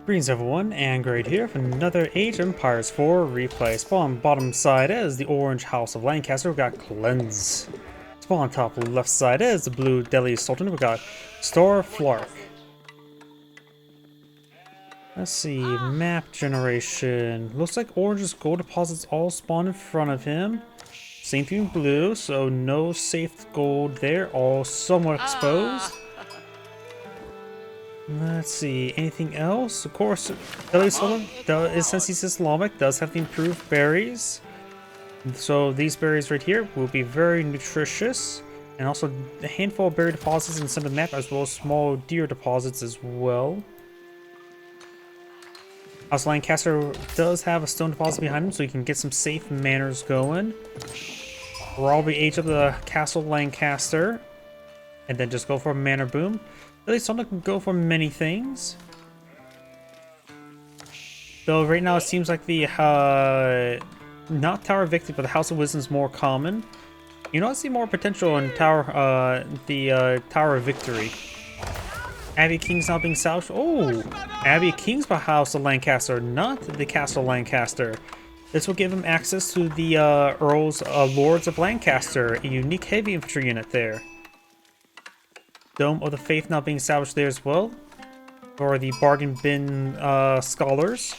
Greetings everyone, and Great here for another Age of Empires 4 replay. Spawn bottom side is the orange House of Lancaster, we've got Cleanse. Spawn top left side is the blue Delhi Sultanate, we've got Starflark. Let's see, map generation. Looks like orange's gold deposits all spawn in front of him. Same thing with blue, so no safe gold there, all somewhat exposed. Let's see, anything else? Of course, Delhi Sultanate, since he's Islamic, does have the improved berries. So these berries right here will be very nutritious. And also a handful of berry deposits in the center of the map, as well as small deer deposits as well. House Lancaster does have a stone deposit behind him, so you can get some safe manners going. Probably age up the Castle Lancaster. And then just go for a manor boom. At least Sonic can go for many things. Though right now it seems like the not Tower of Victory, but the House of Wisdom is more common. You know, I see more potential in Tower of Victory. Abbey King's now being salvaged. Oh, Abbey King's by House of Lancaster, not the Castle Lancaster. This will give him access to the Earl's Lords of Lancaster, a unique heavy infantry unit there. Dome of the Faith now being salvaged there as well, for the bargain bin scholars.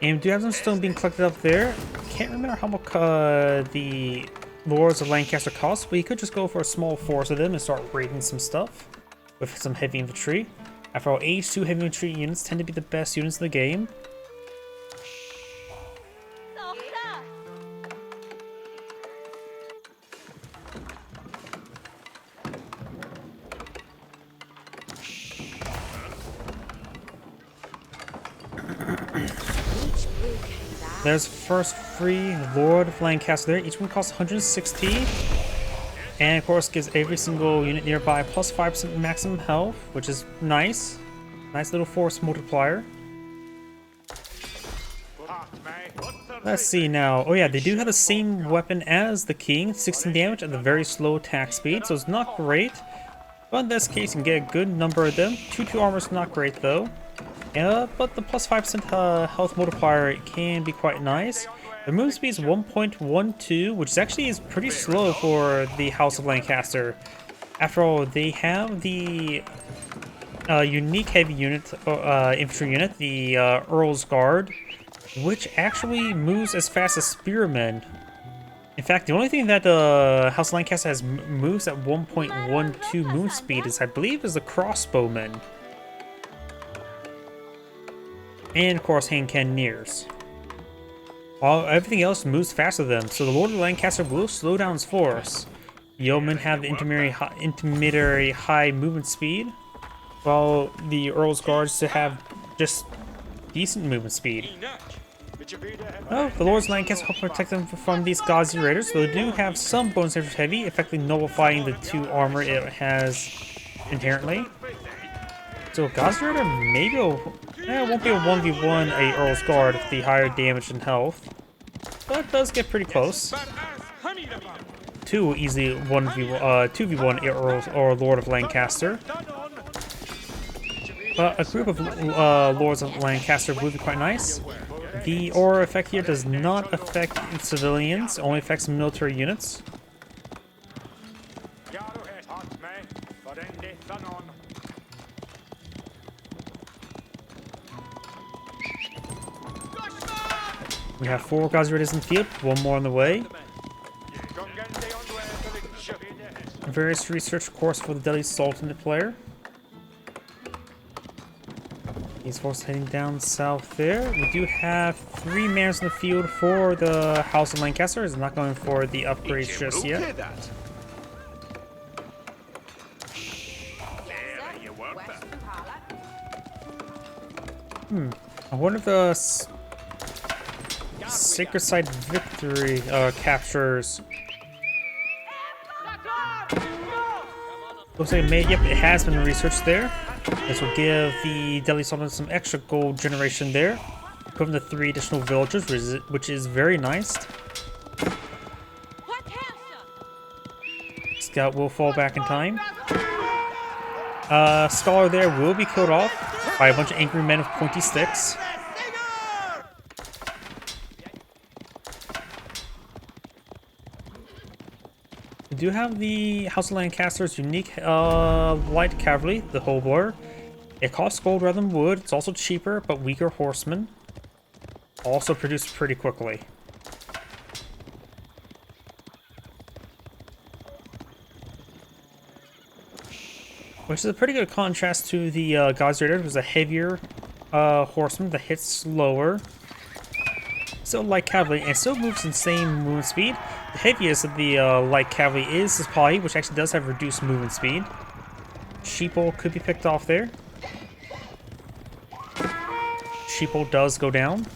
And we do have some stone being collected up there. Can't remember how much the Lords of Lancaster cost, but you could just go for a small force of them and start raiding some stuff with some heavy infantry. After all, Age 2 heavy infantry units tend to be the best units in the game. There's first free Lord of Lancaster there. Each one costs 160. And of course gives every single unit nearby plus 5% maximum health, which is nice. Nice little force multiplier. Let's see now. Oh yeah, they do have the same weapon as the king. 16 damage at the very slow attack speed, so it's not great. But in this case, you can get a good number of them. 2-2 armor is not great though. But the plus 5% health multiplier can be quite nice. The move speed is 1.12, which actually is pretty slow for the House of Lancaster. After all, they have the unique heavy unit, infantry unit, the Earl's Guard, which actually moves as fast as spearmen. In fact, the only thing that House of Lancaster has moves at 1.12 move speed is, I believe, is the crossbowmen. And of course, hand cannoneers. While everything else moves faster than them, so the Lord of Lancaster will slow down his force. Yeomen have the intermediary high movement speed, while the Earl's Guards to have just decent movement speed. Oh, the Lords of Lancaster help protect them from these Ghazi Raiders, though they do have some bonus damage heavy, effectively nullifying the 2 armor it has inherently. So Ghazi Raider maybe it won't be a 1v1 a Earl's Guard with the higher damage and health, but it does get pretty close. 2 easily 2v1 Earls or Lord of Lancaster. But a group of Lords of Lancaster would be quite nice. The aura effect here does not affect civilians, only affects military units. We have 4 Ghazi Raiders in the field, 1 more on the way. Various research course for the Delhi Sultanate player. These forces heading down south there. We do have 3 manners in the field for the House of Lancaster. It's not going for the upgrades just yet. I wonder if the Sacred Site Victory captures. Looks like it has been researched there. This will give the Delhi Sultanate some extra gold generation there, equivalent to 3 additional villagers, which is very nice. Scout will fall back in time. Scholar there will be killed off by a bunch of angry men with pointy sticks. We do have the House of Lancaster's unique light cavalry, the Hobler. It costs gold rather than wood. It's also cheaper, but weaker horsemen. Also produced pretty quickly. Which is a pretty good contrast to the God's Raider, which is a heavier horseman that hits slower. Still light cavalry, and still moves in same movement speed. The heaviest of the light cavalry is the Spy, which actually does have reduced movement speed. Sheeple could be picked off there. Sheeple does go down.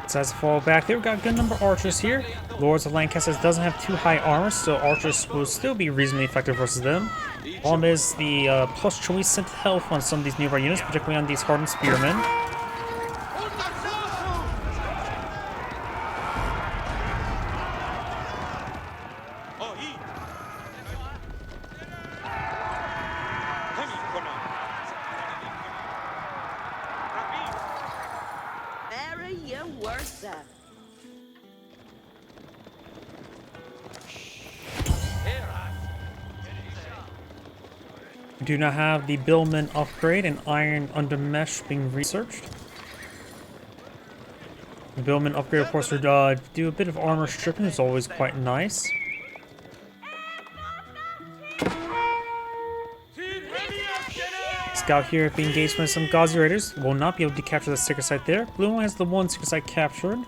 Decides to fall back there. We've got a good number of archers here. Lords of Lancaster doesn't have too high armor, so archers will still be reasonably effective versus them. Problem is the plus choice sent health on some of these nearby units, particularly on these hardened spearmen. We do not have the Billman upgrade and Iron Under Mesh being researched. The Billman upgrade, of course, would do a bit of armor stripping, it's always quite nice. Scout here being engaged by some Gauzy Raiders. Will not be able to capture the secret site there. Blue one has the one secret site captured.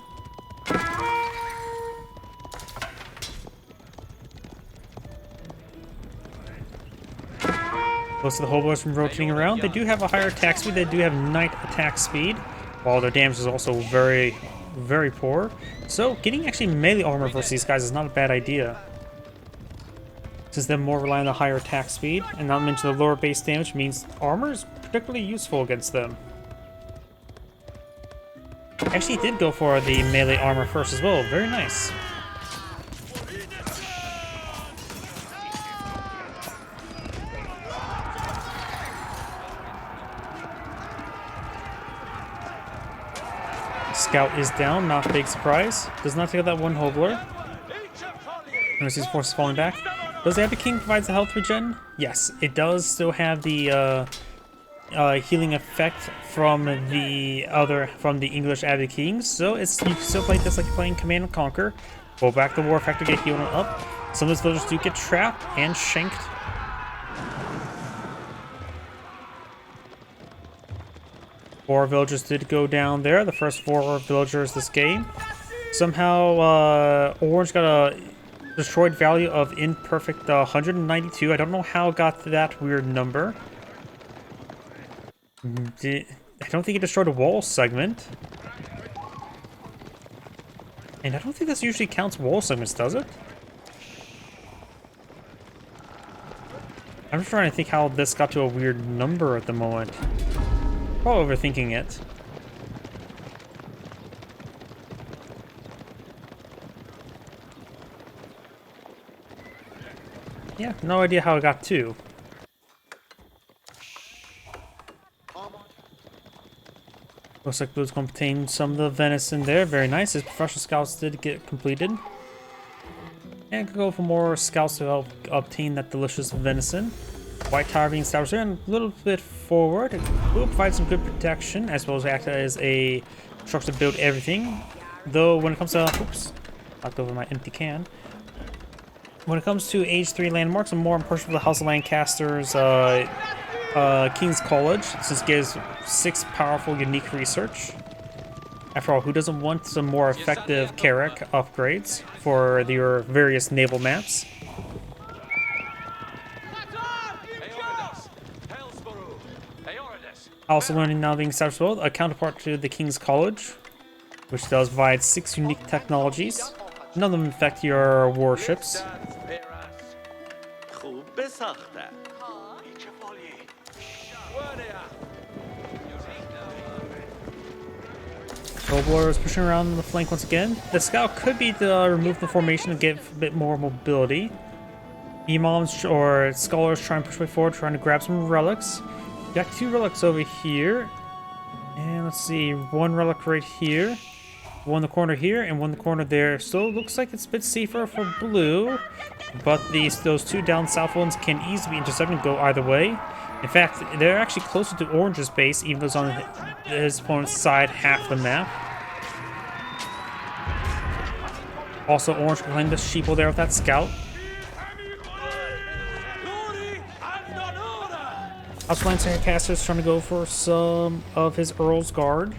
Most of the hobos from rotating around. They do have a higher attack speed. They do have night attack speed, while their damage is also very, very poor. So getting actually melee armor versus these guys is not a bad idea, since they're more reliant on the higher attack speed, and not to mention the lower base damage means armor is particularly useful against them. Actually, he did go for the melee armor first as well. Very nice. Scout is down, not a big surprise. Does not take out that one Hobler. Notice his forces falling back. Does the Abbey King provides the health regen? Yes, it does still have the healing effect from the English Abbey Kings. So you can still play this like you're playing Command and Conquer. Go back to War Factor, get healed up. Some of those villagers do get trapped and shanked. Four villagers did go down there. The first 4 villagers this game. Somehow, Orange got a destroyed value of imperfect 192. I don't know how it got to that weird number. I don't think it destroyed a wall segment. And I don't think this usually counts wall segments, does it? I'm just trying to think how this got to a weird number at the moment. Probably overthinking it. Yeah, no idea how it got 2. Looks like Blue's going to obtain some of the venison there. Very nice. His professional scouts did get completed. And could go for more scouts to help obtain that delicious venison. White Tower being established there and a little bit forward. It will provide some good protection as well as act as a structure to build everything. Though when it comes to... oops. Knocked over my empty can. When it comes to Age 3 landmarks, I'm more impressed with the House of Lancaster's King's College, since it gives 6 powerful, unique research. After all, who doesn't want some more effective Carrack upgrades for your various naval maps? Also learning now being established well, a counterpart to the King's College, which does provide 6 unique technologies. None of them affect your warships. Trollblower is pushing around the flank once again. The scout could be to remove the formation to get a bit more mobility. Imams or scholars try and push way forward, trying to grab some relics. Got 2 relics over here. And let's see, 1 relic right here. 1 in the corner here, and 1 in the corner there. So it looks like it's a bit safer for blue. But those 2 down south ones can easily be intercepted and go either way. In fact, they're actually closer to Orange's base, even though it's on his opponent's side half the map. Also, Orange playing the sheeple there with that scout. House Lancaster is trying to go for some of his Earl's Guard.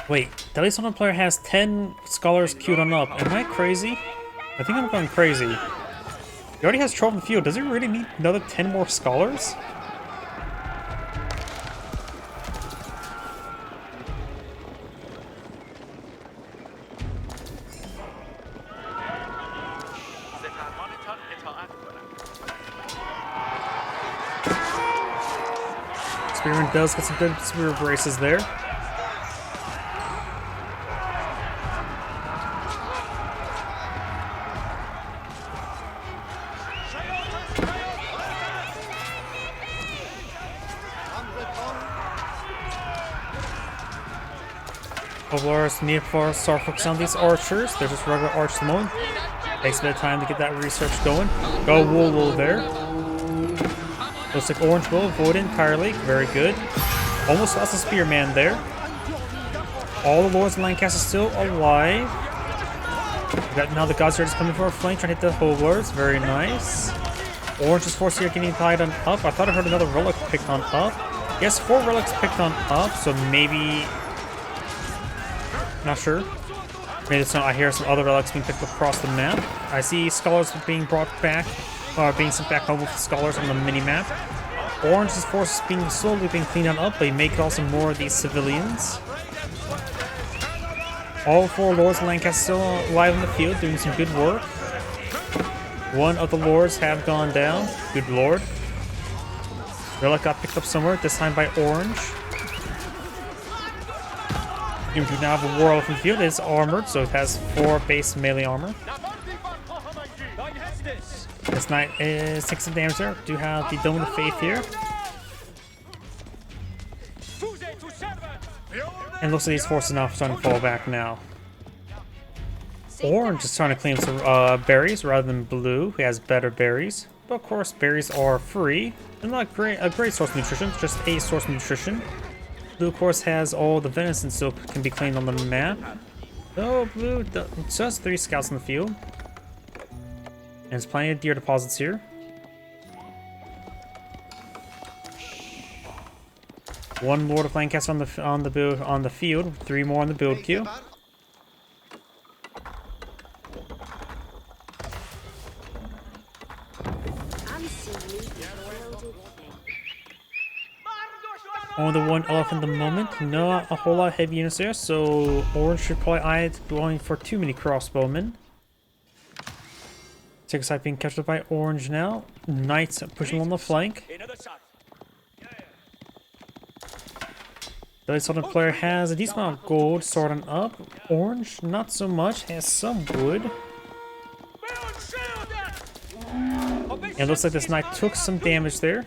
Wait, the Sultanate player has 10 scholars queued on up. Am I crazy? I think I'm going crazy. He already has 12 in the field. Does he really need another 10 more scholars? Spearman does get some good spear braces there. Ovlaris need for start focusing on these archers. They're just regular archers at the moment. Takes a bit of time to get that research going. Go Wool there. Looks like Orange will avoid it entirely. Very good. Almost lost the Spearman there. All the Lords of Lancaster still alive. Now the Gods are just coming for a flank, trying to hit the Hovlars. Very nice. Orange is forced here getting tied on up. I thought I heard another relic picked on up. Yes, 4 relics picked on up, so maybe... Not sure. Maybe I hear some other relics being picked across the map. I see scholars being brought back, or being sent back home with scholars on the mini-map. Orange's force is slowly being cleaned on up, but he may call some more of these civilians. All 4 Lords of Lancaster still alive in the field, doing some good work. 1 of the Lords have gone down. Good Lord. Relic got picked up somewhere, this time by Orange. You do now have a War Elephant field. It is armored, so it has 4 base melee armor. This knight is 6 damage there. Do have the Dome of the Faith here. And looks like these forces now starting to fall back now. Orange is trying to claim some berries rather than blue, who has better berries. But of course, berries are free. They're not a great source of nutrition, just a source of nutrition. Blue, of course, has all the venison, so can be claimed on the map. Oh, blue just has 3 scouts in the field. And there's plenty of deer deposits here. One Lord of Lancaster on the field, 3 more on the build queue. Only the 1 elephant at the moment, not a whole lot of heavy units there, so Orange should probably eye going for too many crossbowmen. Take a side being captured by Orange now. Knights pushing on the flank. The Sultanate player has a decent amount of gold starting up. Orange, not so much, has some wood. And it looks like this knight took some damage there.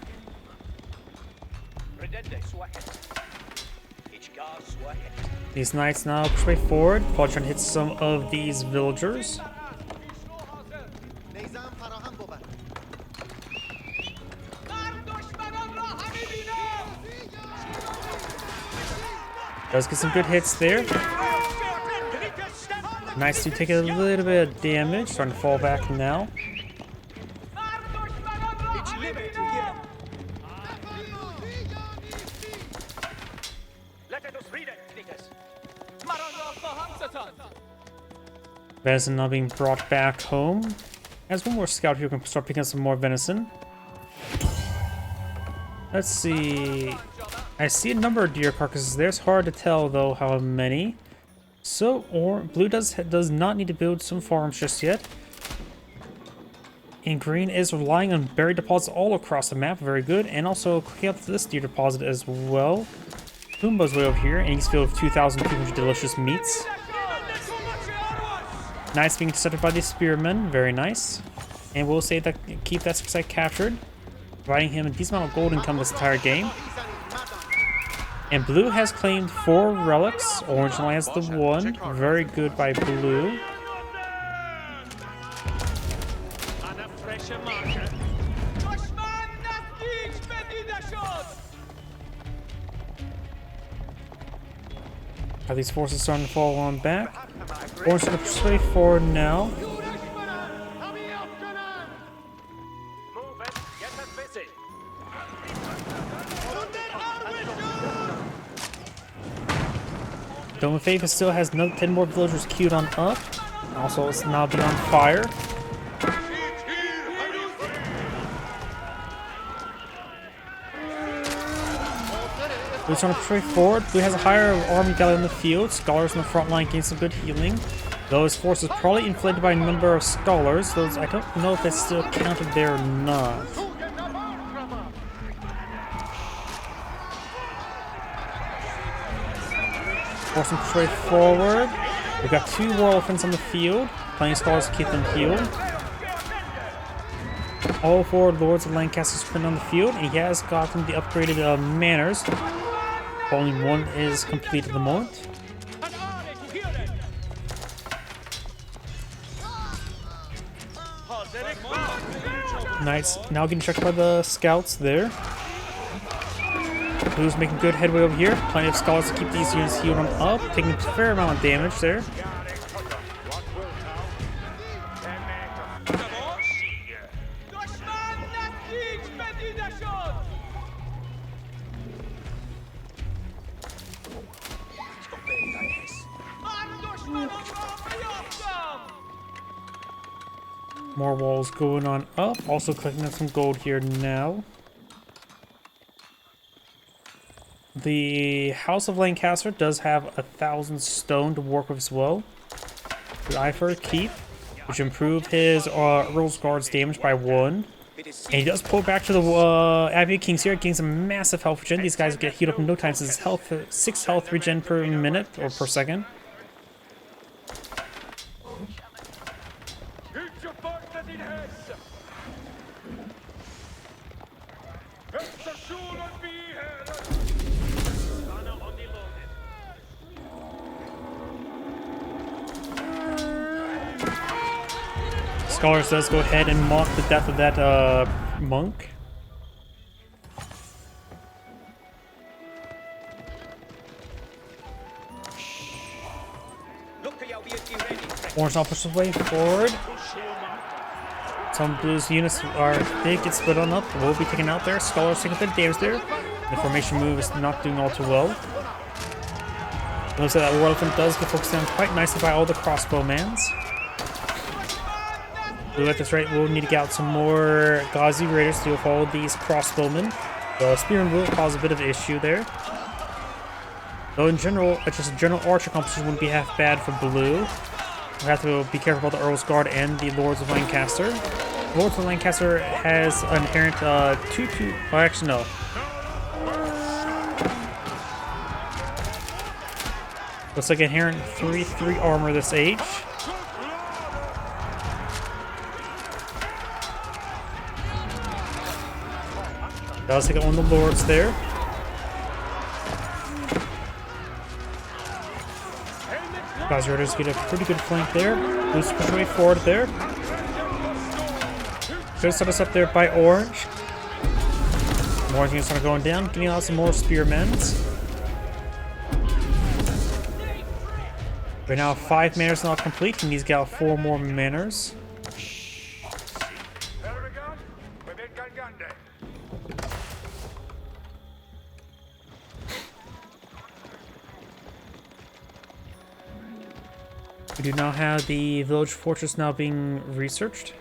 These knights now push way forward, probably trying to hit some of these villagers. Does get some good hits there. Knights do take a little bit of damage, starting to fall back now. Venison now being brought back home. As one more scout here can start picking up some more venison. Let's see. I see a number of deer carcasses there. It's hard to tell though how many. So, or blue does not need to build some farms just yet. And green is relying on berry deposits all across the map. Very good. And also clicking up this deer deposit as well. Pumbaa's way over here, and he's filled with 2,200 delicious meats. Nice being intercepted by the spearmen. Very nice. And we'll say that keep that site captured, providing him a decent amount of gold income this entire game. And blue has claimed 4 relics. Orange only has the 1. Very good by blue. Are these forces starting to fall on back? Orange going to persuade forward now. Dome of Faith still has 10 more villagers queued on up. Also, it's now been on fire. Blue's trying to push forward. Blue has a higher army galley in the field. Scholars in the front line gain some good healing. Those forces probably inflated by a number of scholars. Those I don't know if that's still counted there or not. Force them to trade forward. We've got 2 Royal Elephants on the field. Plenty of scholars to keep them healed. All 4 Lords of Lancaster sprint on the field, and he has gotten the upgraded manors. Only 1 is complete at the moment. Nice. Now getting checked by the scouts there. Blue's making good headway over here. Plenty of scholars to keep these units healed on up, taking a fair amount of damage there. More walls going on up. Also collecting up some gold here now. The House of Lancaster does have 1,000 stone to work with as well. The eye for a keep, which improve his Earl's Guard's damage by 1. And he does pull back to the Abbey of Kings here, getting some massive health regen. These guys get healed up in no time since his health 6 health regen per minute or per second. Scholars does go ahead and mock the death of that monk. Orange now pushes way forward. Some blues units are big, get split on up. Will be taken out there. Scholars taking a bit of damage there. The formation move is not doing all too well. Notice that Royal Elephant does get focused on quite nicely by all the crossbowmans. Blue at this rate will need to get out some more Ghazi Raiders to follow these crossbowmen. The Spearman will cause a bit of an issue there. Though in general, just a general archer competition wouldn't be half bad for blue. We have to be careful about the Earl's Guard and the Lords of Lancaster. Lords of Lancaster has an inherent 2-2. Oh, actually, no. Looks like inherent 3-3 armor this age. Does take it on the Lords there. Ghazi Raiders get a pretty good flank there. Blues push way forward there. Good set us up there by Orange. More units are going down, getting out some more spearmen. Right now, 5 manors not complete, and he's got 4 more manors. We do now have the village fortress now being researched.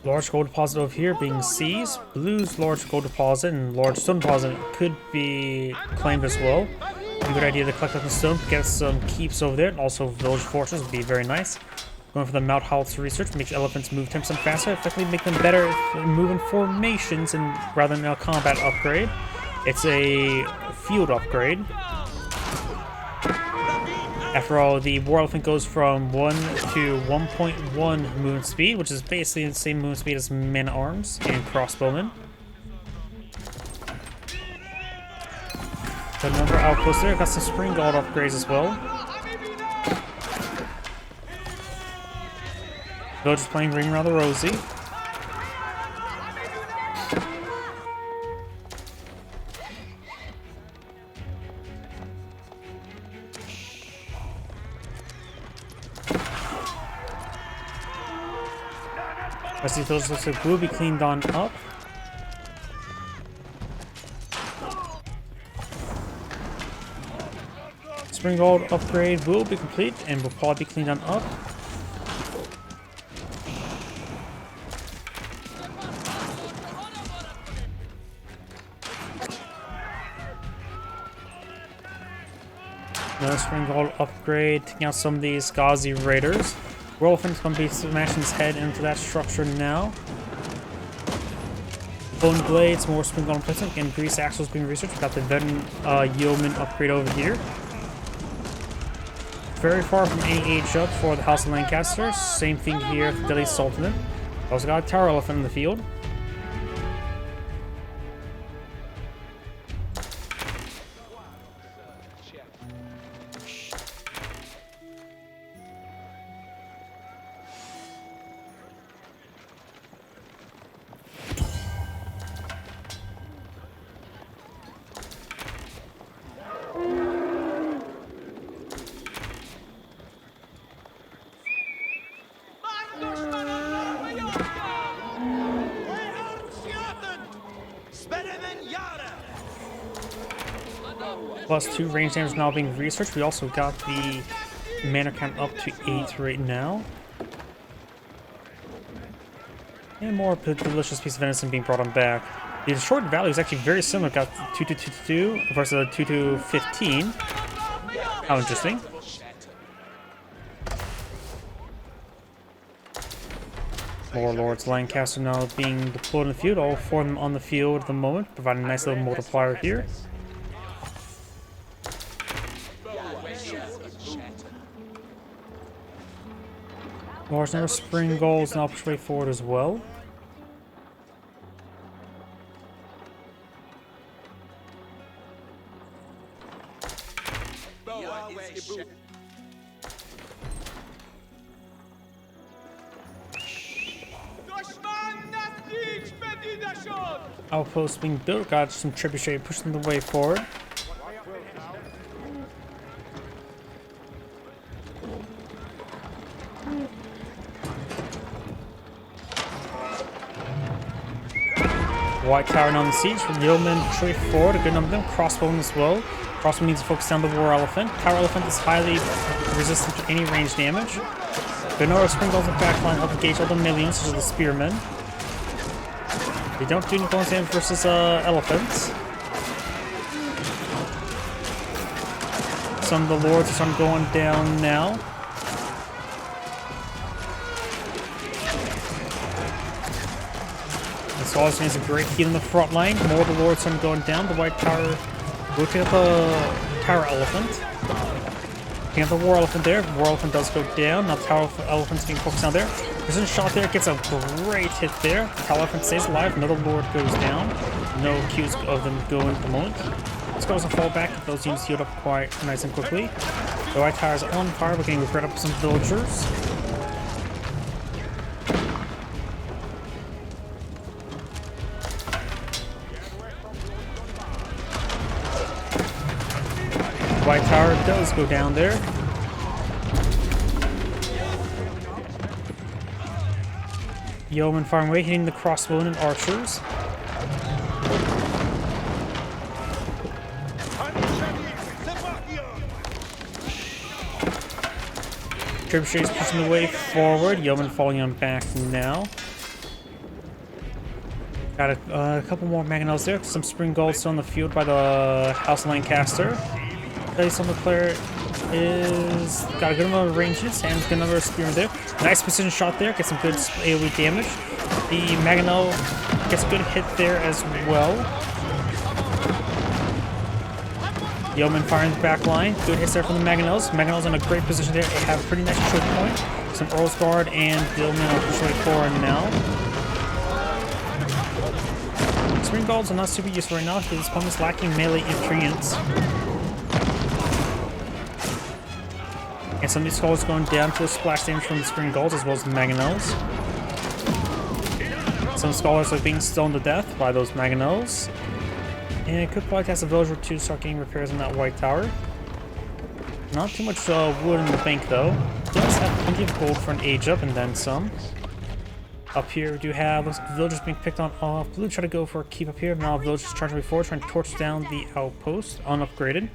Large gold deposit over here being seized. Blue's large gold deposit and large stone deposit could be claimed as well. A good idea to collect up the stone, get some keeps over there, and also village fortress would be very nice. Going for the Mount House research makes elephants move 10% faster, effectively make them better if move in formations and rather than a combat upgrade. It's a field upgrade. After all, the war elephant goes from 1 to 1.1 movement speed, which is basically the same movement speed as men-at-arms and crossbowmen. Got a number of outposts there, got some spring gold upgrades as well. Villagers playing Ring Around the Rosie. As these villagers looks like will be cleaned on up. Spring gold upgrade will be complete and will probably be cleaned on up. Another spring gold upgrade, taking out some of these Ghazi raiders. War elephant's gonna be smashing his head into that structure now. Bone blades, more spring gold replacement, and grease axles being researched. We've got the veteran yeoman upgrade over here. Very far from any age up for the House of Lancaster. Same thing here for Delhi Sultanate. Also got a tower elephant in the field. +2 range damage now being researched. We also got the mana count up to 8 right now. And more delicious piece of venison being brought on back. The destroyed value is actually very similar. Got 2222 versus a 2215. How interesting. More Lords Lancaster now being deployed in the field. All 4 of them on the field at the moment, providing a nice little multiplier here. Large number of spring goals now push way forward as well. Outposts being built, got some trebuchet pushing the way forward. White Tower now in the siege. Yeomen push forward, a good number of them. Crossbowmen as well. Crossbow needs to focus down the War Elephant. Tower Elephant is highly resistant to any range damage. Benora Spring Goals in backline help engage all the millions, such as the Spearmen. They don't do any bonus damage versus elephants. Some of the lords are starting going down now. This always is a great heal in the front line. More of the lords are going down. The White Tower will take up a Tower Elephant. Taking up the War Elephant there. War Elephant does go down. Now Tower Elephant's being focused down there. Precision shot there, gets a great hit there. Tower Elephant stays alive. Another lord goes down. No cues of them going at the moment. Let's go as a fallback. Those units healed up quite nice and quickly. The White Tower is on fire. We're getting rid of some villagers. White Tower does go down there. Yeoman farm away, hitting the crossbowmen and archers. Trebuchet is pushing the way forward. Yeoman falling on back now. Got a couple more mangonels there. Some spring gold still on the field by the House of Lancaster. Some of the player is got a good number of ranges and a good number of spearmen there. Nice precision shot there. Gets some good AoE damage. The mangonel gets a good hit there as well. Yeoman firing the back line. Good hits there from the mangonels. Mangonels in a great position there. They have a pretty nice choke point. Some Earl's Guard and Dillman are pushing forward now. Spring golds are not super useful right now because this opponent is lacking melee influence. And some of these skulls going down to a splash damage from the spring golds as well as the mangonels. Some scholars are being stoned to death by those mangonels. And it could probably cast a villager to start getting repairs on that white tower. Not too much wood in the bank though. Does have plenty of gold for an age up and then some. Up here we do have looks like villagers being picked on off. Blue try to go for a keep up here. Now villagers charging before trying to torch down the outpost unupgraded.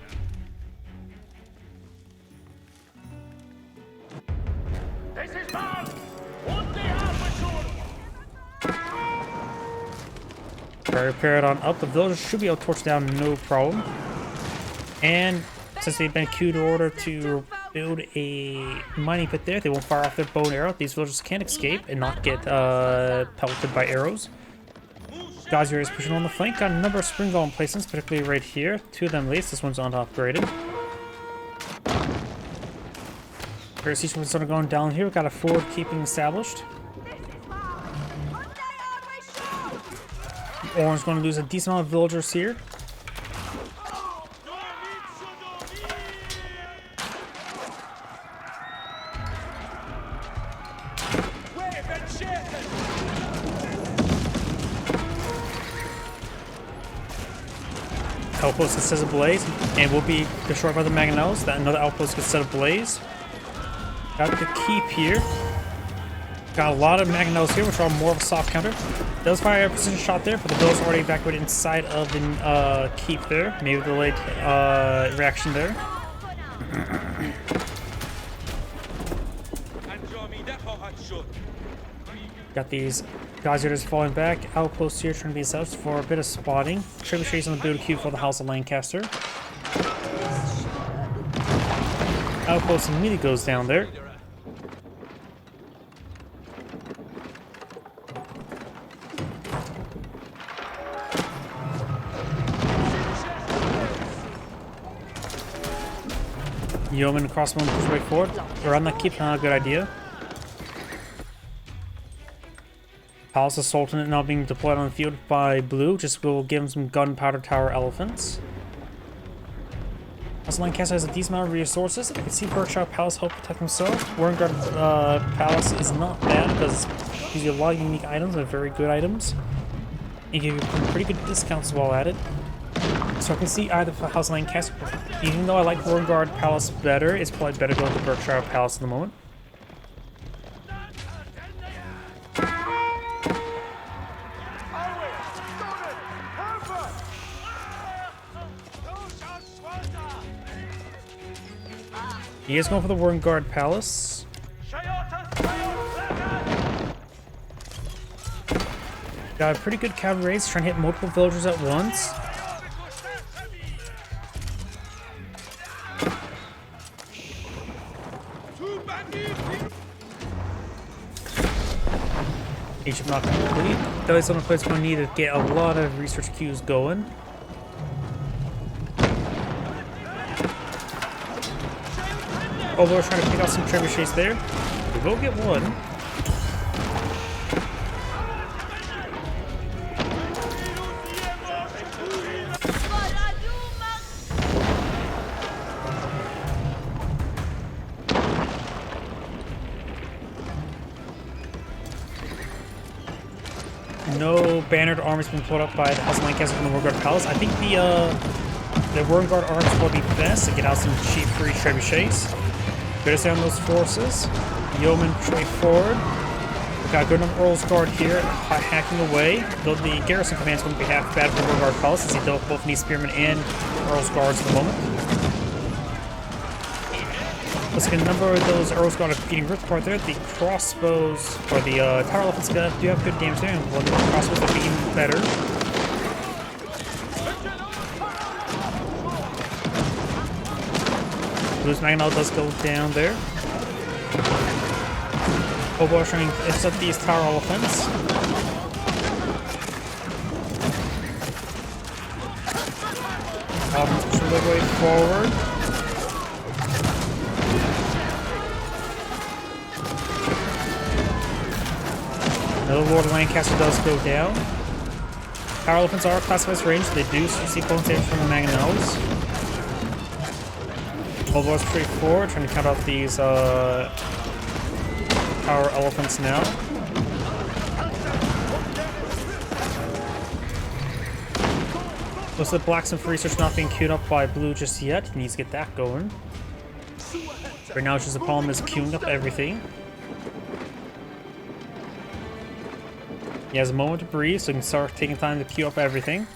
Repair it on up. The villagers should be able to torch down no problem. And since they've been queued in order to build a mining pit there, they won't fire off their bow and arrow. These villagers can escape and not get pelted by arrows. Gazier is pushing on the flank. Got a number of spring golem placements, particularly right here. Two of them least. This one's on upgraded. Siege was sort of going down here. We've got a forward keeping established. Orange going to lose a decent amount of villagers here. Outpost gets set ablaze and will be destroyed by the mangonels. That another outpost gets set ablaze. Got the keep here. Got a lot of mangonels here, which are more of a soft counter. Does fire a precision shot there, but the villagers already evacuated inside of the keep there. Maybe delayed reaction there. Got these Gaziers falling back. Outposts here trying to be established for a bit of spotting. Trebuchets on the build queue for the House of Lancaster. Outpost immediately goes down there. Yeoman and crossbow push way forward. Around that keep, not a good idea. Palace of Sultanate now being deployed on the field by Blue. Just will give him some gunpowder tower elephants. Also, Lancaster has a decent amount of resources. You can see Berkshire Palace help protect themselves. Warren Palace is not bad because it gives you a lot of unique items and very good items. And give you pretty good discounts while at it. So I can see either for House of Lancaster. Even though I like Warren Palace better, it's probably better going to Berkshire Palace at the moment. He is going for the Warren Palace. Got a pretty good cavalry race, trying to hit multiple villagers at once. Egypt not complete. Though it's on a place going to need to get a lot of research queues going. Although we're trying to pick out some trebuchets there. We will get one. No bannered armies been pulled up by the House of Lancaster from the Warguard Palace. I think the Warguard arms will be best to get out some cheap free trebuchets. Better stay on those forces. Yeoman way forward. We've got a good enough Earl's Guard here, hacking away. Though the garrison command's going to be half bad for the Warguard Palace since he both needs spearmen and Earl's Guards at the moment. Looks like a number of those arrows got a getting ripped apart there. The crossbows, or the tower elephants do have good damage there, and one of the crossbows are being better. Blue's Magnet does go down there. Hobo is trying to intercept these tower elephants. Push their way forward. Another Lord of Lancaster does go down. Tower elephants are classified as ranged. They do see bonus damage from the mangonels. Hobo is pretty forward, trying to count out these tower elephants now. Looks like blacksmith research not being queued up by Blue just yet. He needs to get that going. Right now, it's just the problem is queuing up everything. He has a moment to breathe, so he can start taking time to queue up everything.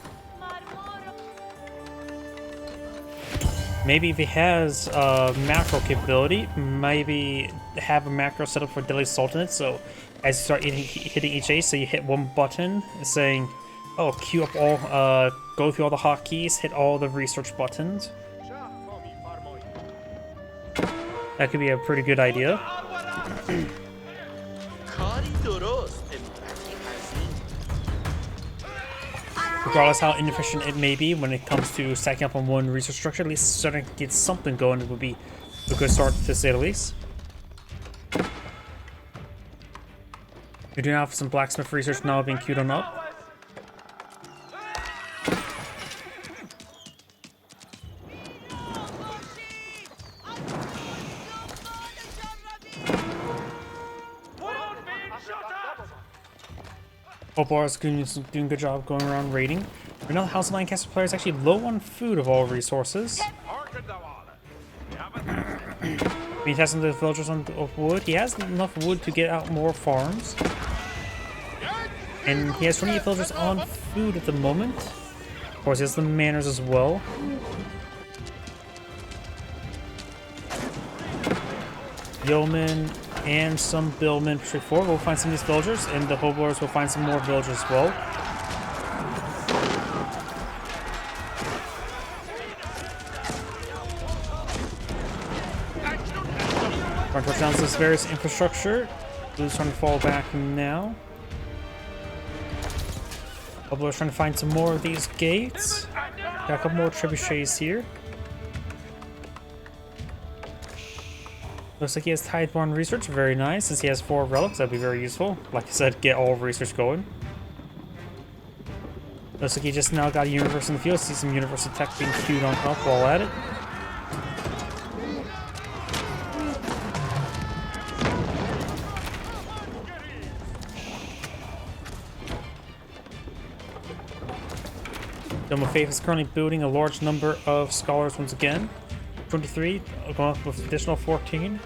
Maybe if he has macro capability, maybe have a macro set up for Deadly Sultanate. So as you start hitting each ace, so you hit one button saying, oh, queue up all, go through all the hotkeys, hit all the research buttons. That could be a pretty good idea. Regardless how inefficient it may be when it comes to stacking up on one research structure, at least starting to get something going would be a good start, to say the least. We do have some blacksmith research now being queued on up. Hobo is doing a good job going around raiding. Right now, the House of Lancaster player is actually low on food of all resources. He's testing the villagers on wood. He has enough wood to get out more farms. And he has 28 villagers on food at the moment. Of course, he has the manners as well. Yeoman and some billmen pushing forward. We'll find some of these villagers, and the hoboers will find some more villagers as well. Trying to push down this various infrastructure. Blue's trying to fall back now. Hoboers trying to find some more of these gates. Got a couple more trebuchets here. Looks like he has Tideborn research, very nice. Since he has 4 relics, that'd be very useful. Like I said, get all research going. Looks like he just now got a universe in the field. See some universal tech being queued on up while at it. Dome of Faith is currently building a large number of scholars once again. 23, going up with additional 14.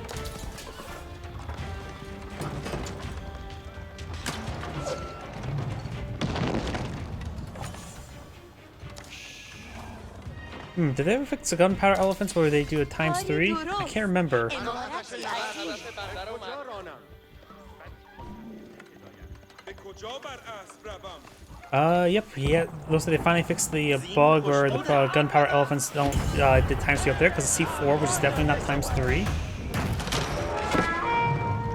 Did they ever fix the gunpowder elephants where they do a ×3? I can't remember. Yep, looks like they finally fixed the bug where the gunpowder elephants don't did ×3 up there, because the C4, which is definitely not ×3.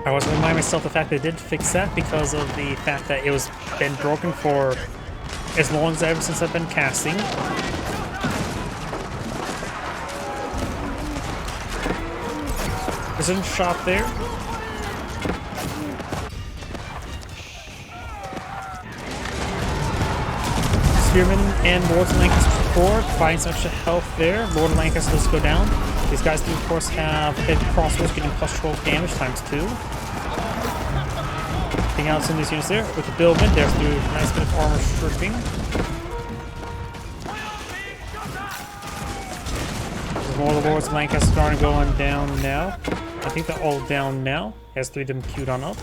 I was reminding myself the fact that they did fix that because of the fact that it was been broken for as long as ever since I've been casting. Precision shot there. Spearman and Lord of Lancaster forward, find some extra health there. Lord of Lancaster does go down. These guys do, of course, have heavy crossbows getting plus 12 damage ×2. Taking out some of these units there with the Billman. There's a nice bit of armor stripping. There's more of the Lords of Lancaster starting going down now. I think they're all down now. Has 3 of them queued on up.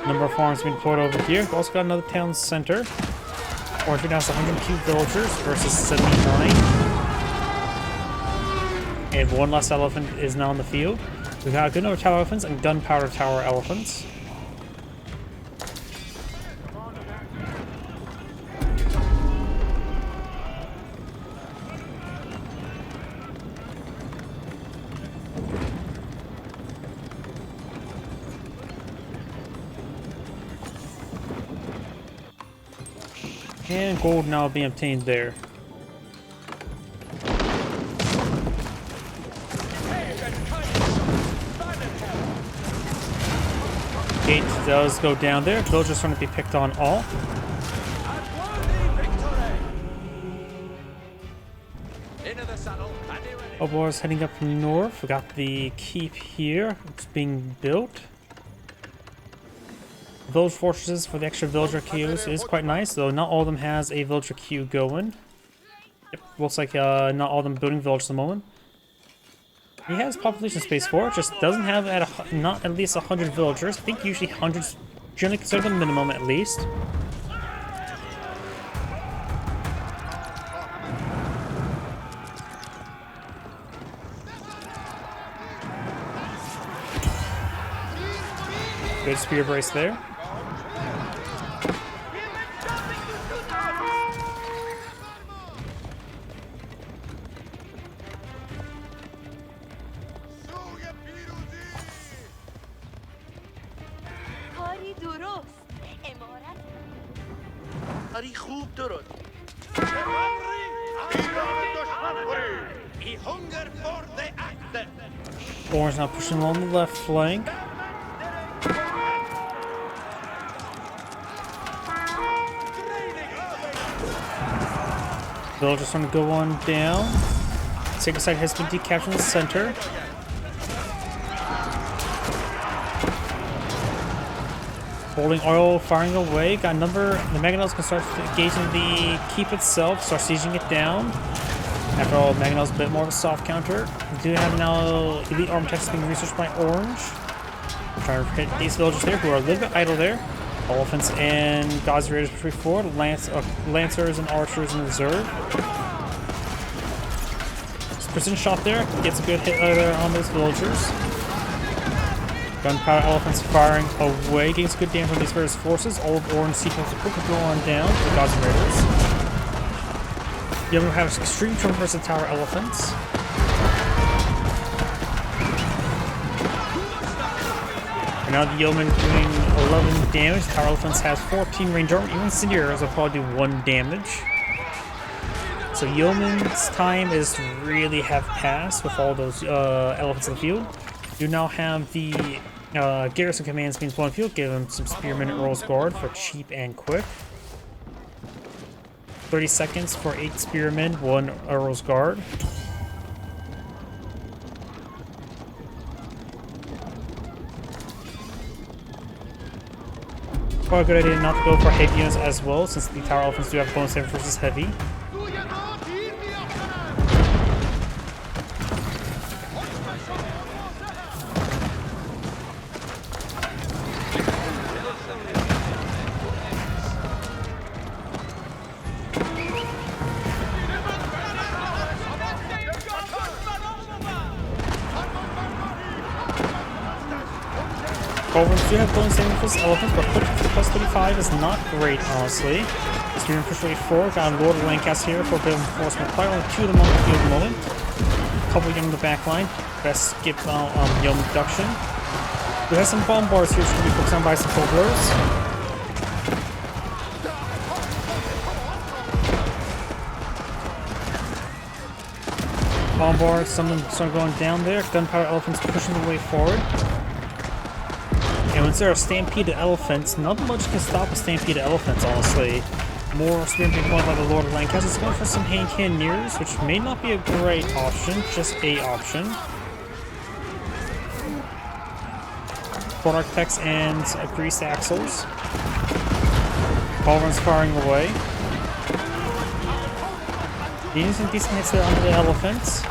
Number of farms being deployed over here. We've also got another town center. Orange now has 102 villagers versus 79. And one less elephant is now in the field. We've got a good number of tower elephants and gunpowder tower elephants. And gold now being obtained there. Gate does go down there. Villagers trying to be picked on all. Obor's heading up north. We got the keep here. It's being built. Village fortresses for the extra villager queues is quite nice, though not all of them has a villager queue going. Yep, looks like not all of them building villages at the moment. He has population space for it, just doesn't have not at least 100 villagers. I think usually hundreds generally considered the minimum at least. Good spear brace there. Orange now pushing along the left flank. Villagers trying to go on down. Sacred side has been decaptured in the center. Holding oil, firing away. Got a number. The Mangonels can start engaging the keep itself, start sieging it down. After all, Mangonel's a bit more of a soft counter. We do have now elite architects being researched by Orange. Trying to hit these villagers there who are a little bit idle there. Elephants and God's Raiders push forward. Lancers and archers in reserve. Precision shot there. Gets a good hit there on those villagers. Gunpowder elephants firing away. Getting some good damage on these various forces. All of Orange sequence to quickly go on down to the God's Raiders. The other have extreme trouble versus tower elephants. And now the yeoman doing 11 damage. Tower elephants has 14 range armor. Even Incendiaries will probably do 1 damage. So yeoman's time is really have passed with all those elephants in the field. You now have the garrison commands being flown in the field. Give them some spearmen and Earl's Guard for cheap and quick. 30 seconds for 8 spearmen, 1 Earl's Guard. Probably a good idea not to go for heavy units as well, since the tower elephants do have bonus save versus heavy. Culverins do have bonus saving for elephants, but plus 35 is not great, honestly. Spearman push rate 4, got Lord of Lancaster here for a bit of enforcement. Probably only 2 of them on the field at the moment. A couple of them in the back line. Best skip yeoman reduction. We have some bombards here, which can be focused on by some Culverins. Bombards, some of them start going down there. Gunpowder elephants pushing the way forward. And once there are stampeded elephants, not much can stop a stampeded elephants, honestly. More spearmen being pointed by the Lord of Lancaster is going for some hand cannoneers, which may not be a great option, just a option. Port architects and greased axles. Culverins firing away. Getting some decent hits there onto the elephants.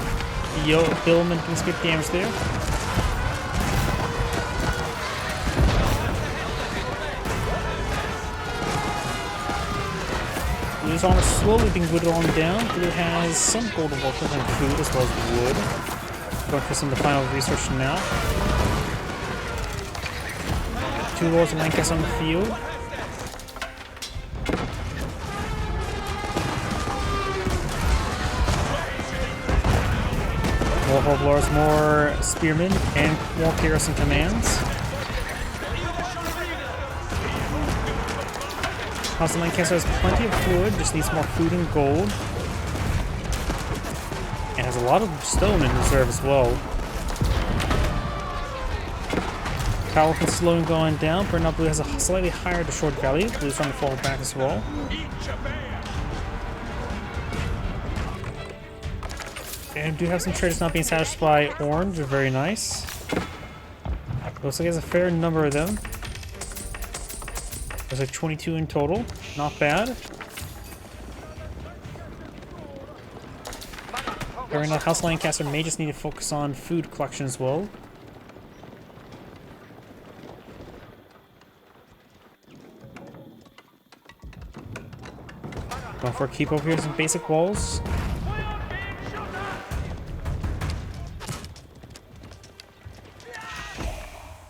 Billman can skip damage there. Blue's armor slowly being whittled on down. Blue has some gold to work with and food as well as wood. Going for some of the final research now. 2 Lords of Lancaster on the field. More Warlords, more Spearmen, and more Garrison Commands. House of Lancaster has plenty of wood, just needs more food and gold. And has a lot of stone in reserve as well. Power can slowly going down, but now Blue has a slightly higher destroyed value. Blue's trying to fall back as well. And do have some traders not being satisfied by orange, are very nice. Looks like he has a fair number of them. There's like 22 in total, not bad. Right now, House Lancaster may just need to focus on food collection as well. Going for a keep over here, some basic walls.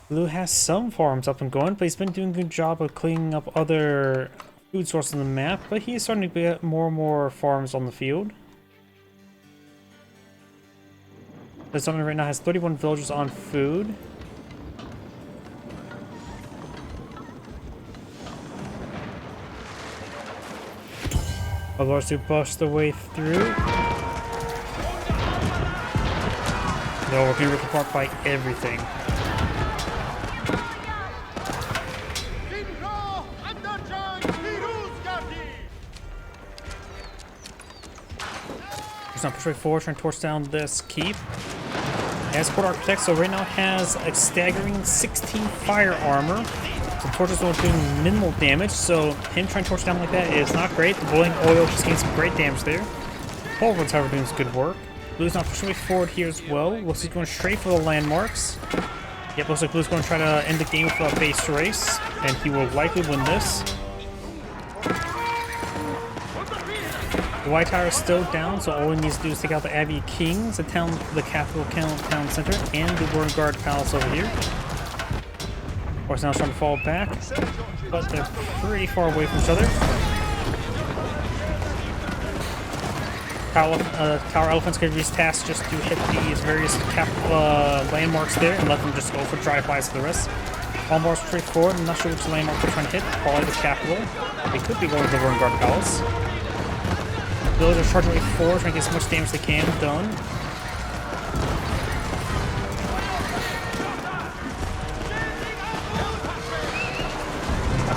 Blue has some farms up and going, but he's been doing a good job of cleaning up other food sources on the map, but he's starting to get more and more farms on the field. The Sultanate right now has 31 villagers on food. Lords to bust their way through. No, we're gonna rip apart by everything. It's not push right forward, trying to torch down this keep. As Court Architect, so right now has a staggering 16 fire armor. The torches are doing minimal damage, so him trying to torch down like that is not great. The boiling oil just getting some great damage there. Pulver's, however, doing some good work. Blue's not pushing way forward here as well. Looks like he's going straight for the landmarks. Yep, looks like Blue's going to try to end the game with a base race, and he will likely win this. The White Tower is still down, so all he needs to do is take out the Abbey Kings, the capital town center, and the Royal Guard Palace over here. Of course, now it's trying to fall back, but they're pretty far away from each other. Tower Elephant's going to be his task just to hit these various landmarks there and let them just go for drive-bys for the rest. All more straightforward. I'm not sure which landmark they're trying to hit. Probably the capital. They could be going to the Royal Guard Palace. Villagers are charging way forward, trying to get as much damage as they can done.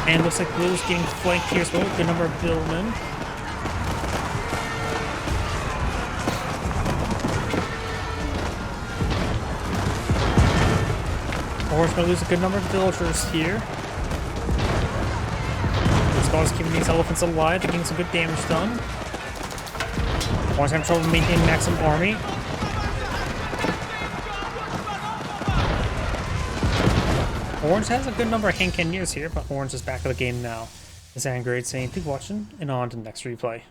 And looks like Blue's getting flanked here as well. Good number of billmen. Orange going to lose a good number of villagers here. This ball is keeping these elephants alive. They're getting some good damage done. Orange having trouble maintaining maximum army. Orange has a good number of hand cannoneers here, but Orange is back of the game now. This is Angry saying, keep watching, and on to the next replay.